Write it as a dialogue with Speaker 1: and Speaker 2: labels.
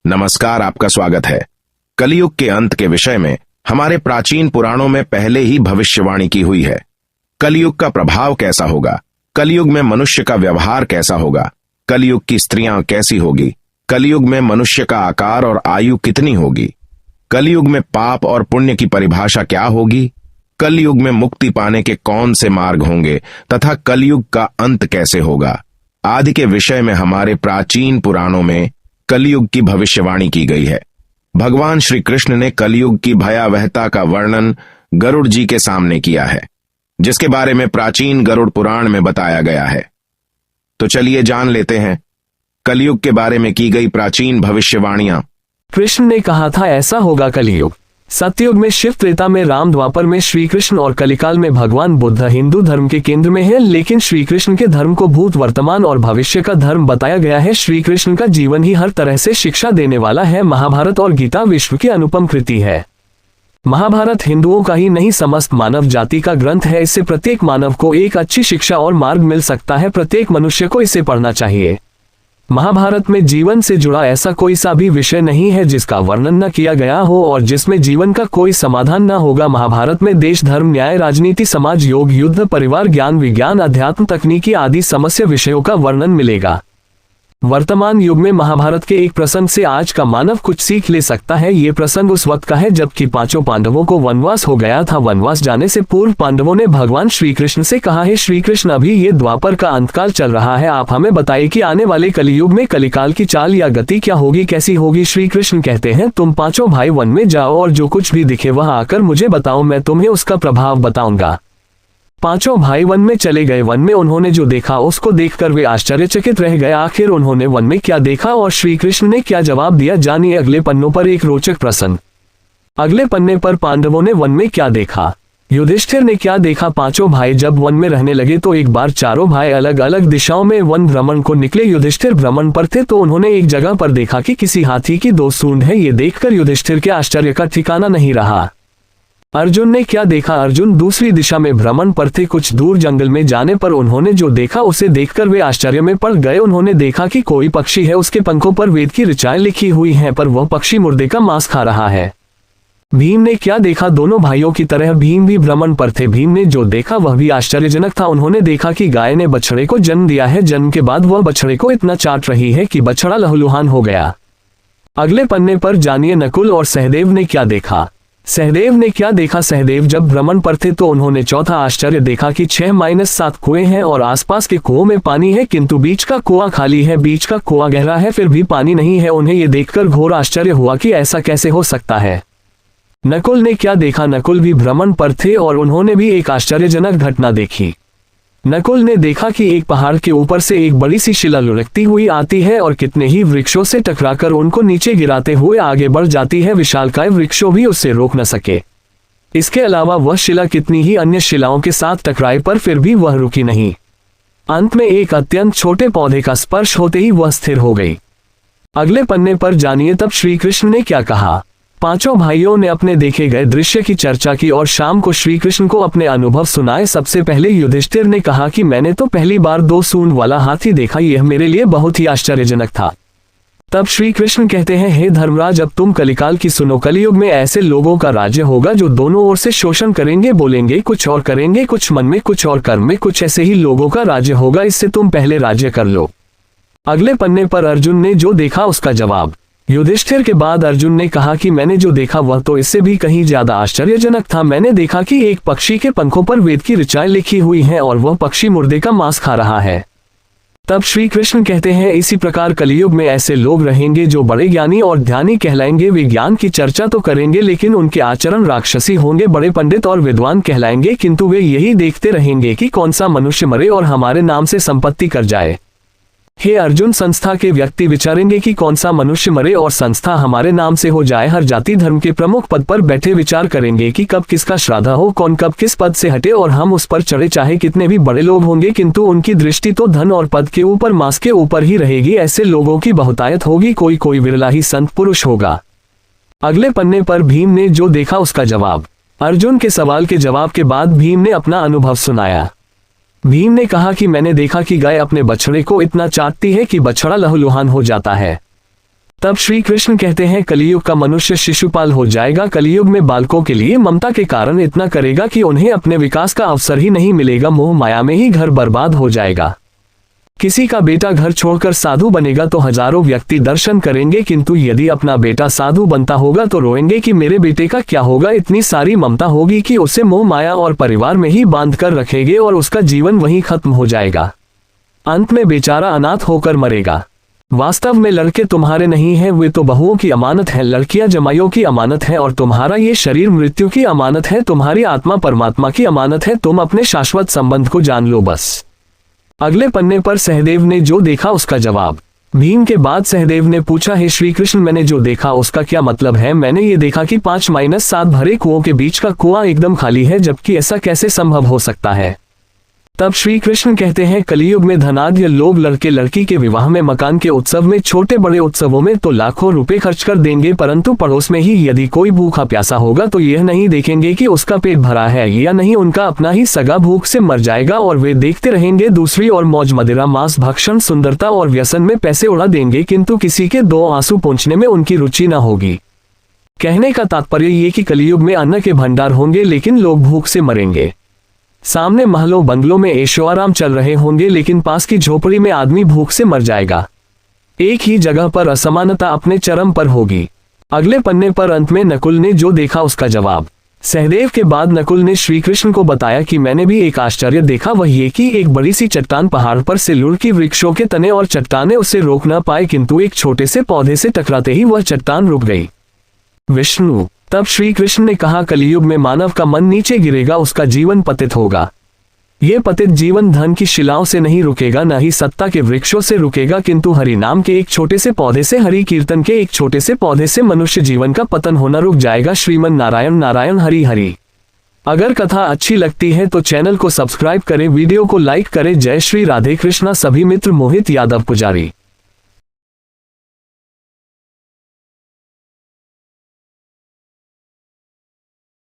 Speaker 1: नमस्कार, आपका स्वागत है। कलयुग के अंत के विषय में हमारे प्राचीन पुराणों में पहले ही भविष्यवाणी की हुई है। कलयुग का प्रभाव कैसा होगा, कलयुग में मनुष्य का व्यवहार कैसा होगा, कलयुग की स्त्रियां कैसी होगी, कलयुग में मनुष्य का आकार और आयु कितनी होगी, कलयुग में पाप और पुण्य की परिभाषा क्या होगी, कलयुग में मुक्ति पाने के कौन से मार्ग होंगे तथा कलयुग का अंत कैसे होगा आदि के विषय में हमारे प्राचीन पुराणों में कलयुग की भविष्यवाणी की गई है। भगवान श्री कृष्ण ने कलयुग की भयावहता का वर्णन गरुड़ जी के सामने किया है, जिसके बारे में प्राचीन गरुड़ पुराण में बताया गया है। तो चलिए जान लेते हैं कलयुग के बारे में की गई प्राचीन भविष्यवाणियां।
Speaker 2: कृष्ण ने कहा था ऐसा होगा कलयुग। सतयुग में शिव, त्रेता में राम, द्वापर में श्री कृष्ण और कलिकाल में भगवान बुद्ध हिंदू धर्म के केंद्र में है। लेकिन श्री कृष्ण के धर्म को भूत, वर्तमान और भविष्य का धर्म बताया गया है। श्री कृष्ण का जीवन ही हर तरह से शिक्षा देने वाला है। महाभारत और गीता विश्व की अनुपम कृति है। महाभारत हिंदुओं का ही नहीं, समस्त मानव जाति का ग्रंथ है। इससे प्रत्येक मानव को एक अच्छी शिक्षा और मार्ग मिल सकता है। प्रत्येक मनुष्य को इसे पढ़ना चाहिए। महाभारत में जीवन से जुड़ा ऐसा कोई सा भी विषय नहीं है जिसका वर्णन न किया गया हो और जिसमें जीवन का कोई समाधान न होगा। महाभारत में देश, धर्म, न्याय, राजनीति, समाज, योग, युद्ध, परिवार, ज्ञान, विज्ञान, अध्यात्म, तकनीकी आदि समस्या विषयों का वर्णन मिलेगा। वर्तमान युग में महाभारत के एक प्रसंग से आज का मानव कुछ सीख ले सकता है। ये प्रसंग उस वक्त का है जबकि पांचों पांडवों को वनवास हो गया था। वनवास जाने से पूर्व पांडवों ने भगवान श्री कृष्ण से कहा है, श्री कृष्ण अभी ये द्वापर का अंतकाल चल रहा है, आप हमें बताइए कि आने वाले कलियुग में कलिकाल की चाल या गति क्या होगी, कैसी होगी। श्री कृष्ण कहते हैं, तुम पांचों भाई वन में जाओ और जो कुछ भी दिखे वह आकर मुझे बताओ, मैं तुम्हें उसका प्रभाव बताऊंगा। पांचों भाई वन में चले गए। वन में उन्होंने जो देखा उसको देखकर वे आश्चर्यचकित रह गए। आखिर उन्होंने वन में क्या देखा और श्री कृष्ण ने क्या जवाब दिया, जानिए अगले पन्नों पर एक रोचक प्रसंग। अगले पन्ने पर पांडवों ने वन में क्या देखा, युधिष्ठिर ने क्या देखा। पांचों भाई जब वन में रहने लगे तो एक बार चारों भाई अलग अलग दिशाओं में वन भ्रमण को निकले। युधिष्ठिर भ्रमण पर थे तो उन्होंने एक जगह पर देखा कि किसी हाथी की दो सूंड है। ये देखकर युधिष्ठिर के आश्चर्य का ठिकाना नहीं रहा। अर्जुन ने क्या देखा, अर्जुन दूसरी दिशा में भ्रमण पर थे। कुछ दूर जंगल में जाने पर उन्होंने जो देखा उसे देखकर वे आश्चर्य में पड़ गए। उन्होंने देखा कि कोई पक्षी है, उसके पंखों पर वेद की ऋचाएं लिखी हुई हैं, पर वह पक्षी मुर्दे का मांस खा रहा है। भीम ने क्या देखा, दोनों भाइयों की तरह भीम भी भ्रमण पर थे। भीम ने जो देखा वह भी आश्चर्यजनक था। उन्होंने देखा कि गाय ने बछड़े को जन्म दिया है। जन्म के बाद वह बछड़े को इतना चाट रही है कि बछड़ा लहूलुहान हो गया। अगले पन्ने पर जानिए नकुल और सहदेव ने क्या देखा। सहदेव ने क्या देखा, सहदेव जब भ्रमण पर थे तो उन्होंने चौथा आश्चर्य देखा कि 6-7 कुएं हैं और आसपास के कुओं में पानी है, किंतु बीच का कुआं खाली है। बीच का कुआं गहरा है फिर भी पानी नहीं है। उन्हें ये देखकर घोर आश्चर्य हुआ कि ऐसा कैसे हो सकता है। नकुल ने क्या देखा, नकुल भी भ्रमण पर थे और उन्होंने भी एक आश्चर्यजनक घटना देखी। नकुल ने देखा कि एक पहाड़ के ऊपर से एक बड़ी सी शिला लुढ़कती हुई आती है और कितने ही वृक्षों से टकराकर उनको नीचे गिराते हुए आगे बढ़ जाती है। विशालकाय वृक्षों भी उससे रोक न सके। इसके अलावा वह शिला कितनी ही अन्य शिलाओं के साथ टकराई पर फिर भी वह रुकी नहीं। अंत में एक अत्यंत छोटे पौधे का स्पर्श होते ही वह स्थिर हो गई। अगले पन्ने पर जानिए तब श्री कृष्ण ने क्या कहा। पांचों भाइयों ने अपने देखे गए दृश्य की चर्चा की और शाम को श्री कृष्ण को अपने अनुभव सुनाए। सबसे पहले युधिष्ठिर ने कहा कि मैंने तो पहली बार 2 सूंड वाला हाथी देखा, यह मेरे लिए बहुत ही आश्चर्यजनक था। तब श्री कृष्ण कहते हैं, हे धर्मराज, अब तुम कलिकाल की सुनो। कलियुग में ऐसे लोगों का राज्य होगा जो दोनों ओर से शोषण करेंगे, बोलेंगे कुछ और करेंगे कुछ, मन में कुछ और कर्म में कुछ, ऐसे ही लोगों का राज्य होगा। इससे तुम पहले राज्य कर लो। अगले पन्ने पर अर्जुन ने जो देखा उसका जवाब। युधिष्ठिर के बाद अर्जुन ने कहा कि मैंने जो देखा वह तो इससे भी कहीं ज्यादा आश्चर्यजनक था। मैंने देखा कि एक पक्षी के पंखों पर वेद की ऋचाएं लिखी हुई हैं और वह पक्षी मुर्दे का मांस खा रहा है। तब श्री कृष्ण कहते हैं, इसी प्रकार कलियुग में ऐसे लोग रहेंगे जो बड़े ज्ञानी और ध्यानी कहलाएंगे। वे ज्ञान की चर्चा तो करेंगे लेकिन उनके आचरण राक्षसी होंगे। बड़े पंडित और विद्वान कहलाएंगे किंतु वे यही देखते रहेंगे कि कौन सा मनुष्य मरे और हमारे नाम से संपत्ति कर जाए। हे अर्जुन, संस्था के व्यक्ति विचारेंगे कि कौन सा मनुष्य मरे और संस्था हमारे नाम से हो जाए। हर जाति धर्म के प्रमुख पद पर बैठे विचार करेंगे कि कब किसका श्राद्ध हो, कौन कब किस पद से हटे और हम उस पर चढ़े। चाहे कितने भी बड़े लोग होंगे किंतु उनकी दृष्टि तो धन और पद के ऊपर, मांस के ऊपर ही रहेगी। ऐसे लोगों की बहुतायत होगी, कोई कोई विरला ही संत पुरुष होगा। अगले पन्ने पर भीम ने जो देखा उसका जवाब। अर्जुन के सवाल के जवाब के बाद भीम ने अपना अनुभव सुनाया। भीम ने कहा कि मैंने देखा कि गाय अपने बछड़े को इतना चाटती है कि बछड़ा लहूलुहान हो जाता है। तब श्री कृष्ण कहते हैं कलियुग का मनुष्य शिशुपाल हो जाएगा। कलियुग में बालकों के लिए ममता के कारण इतना करेगा कि उन्हें अपने विकास का अवसर ही नहीं मिलेगा। मोह माया में ही घर बर्बाद हो जाएगा। किसी का बेटा घर छोड़कर साधु बनेगा तो हजारों व्यक्ति दर्शन करेंगे, किंतु यदि अपना बेटा साधु बनता होगा तो रोएंगे कि मेरे बेटे का क्या होगा। इतनी सारी ममता होगी कि उसे मोह माया और परिवार में ही बांध कर रखेंगे और उसका जीवन वहीं खत्म हो जाएगा। अंत में बेचारा अनाथ होकर मरेगा। वास्तव में लड़के तुम्हारे नहीं हैं, वे तो बहुओं की अमानत है। लड़कियां जमाइयों की अमानत है और तुम्हारा ये शरीर मृत्यु की अमानत है। तुम्हारी आत्मा परमात्मा की अमानत है। तुम अपने शाश्वत संबंध को जान लो बस। अगले पन्ने पर सहदेव ने जो देखा उसका जवाब। भीम के बाद सहदेव ने पूछा, हे श्री कृष्ण, मैंने जो देखा उसका क्या मतलब है? मैंने ये देखा कि 5-7 भरे कुओं के बीच का कुआं एकदम खाली है, जबकि ऐसा कैसे संभव हो सकता है? तब श्री कृष्ण कहते हैं कलियुग में धनाढ्य लोग लड़के लड़की के विवाह में, मकान के उत्सव में, छोटे बड़े उत्सवों में तो लाखों रुपए खर्च कर देंगे, परंतु पड़ोस में ही यदि कोई भूखा प्यासा होगा तो यह नहीं देखेंगे कि उसका पेट भरा है या नहीं। उनका अपना ही सगा भूख से मर जाएगा और वे देखते रहेंगे दूसरी और मौज मदिरा, मांस भक्षण, सुंदरता और व्यसन में पैसे उड़ा देंगे, किंतु किसी के 2 आंसू पोंछने में उनकी रुचि न होगी। कहने का तात्पर्य ये कि कलियुग में अन्न के भंडार होंगे लेकिन लोग भूख से मरेंगे। सामने महलों बंगलों में ऐशोआराम चल रहे होंगे लेकिन पास की झोपड़ी में आदमी भूख से मर जाएगा। एक ही जगह पर असमानता अपने चरम पर होगी। अगले पन्ने पर अंत में नकुल ने जो देखा उसका जवाब। सहदेव के बाद नकुल ने श्री कृष्ण को बताया कि मैंने भी एक आश्चर्य देखा, वह ये कि एक बड़ी सी चट्टान पहाड़ पर से लुढ़की वृक्षों के तने और चट्टाने उसे रोक न पाए, किंतु एक छोटे से पौधे से टकराते ही वह चट्टान रुक गई। विष्णु। तब श्री कृष्ण ने कहा कलियुग में मानव का मन नीचे गिरेगा, उसका जीवन पतित होगा। ये पतित जीवन धन की शिलाओं से नहीं रुकेगा, न ही सत्ता के वृक्षों से रुकेगा, किंतु हरि नाम के एक छोटे से पौधे से, हरि कीर्तन के एक छोटे से पौधे से मनुष्य जीवन का पतन होना रुक जाएगा। श्रीमन नारायण नारायण हरि हरि। अगर कथा अच्छी लगती है तो चैनल को सब्सक्राइब करें, वीडियो को लाइक करें। जय श्री राधे कृष्णा। सभी मित्र मोहित यादव पुजारी।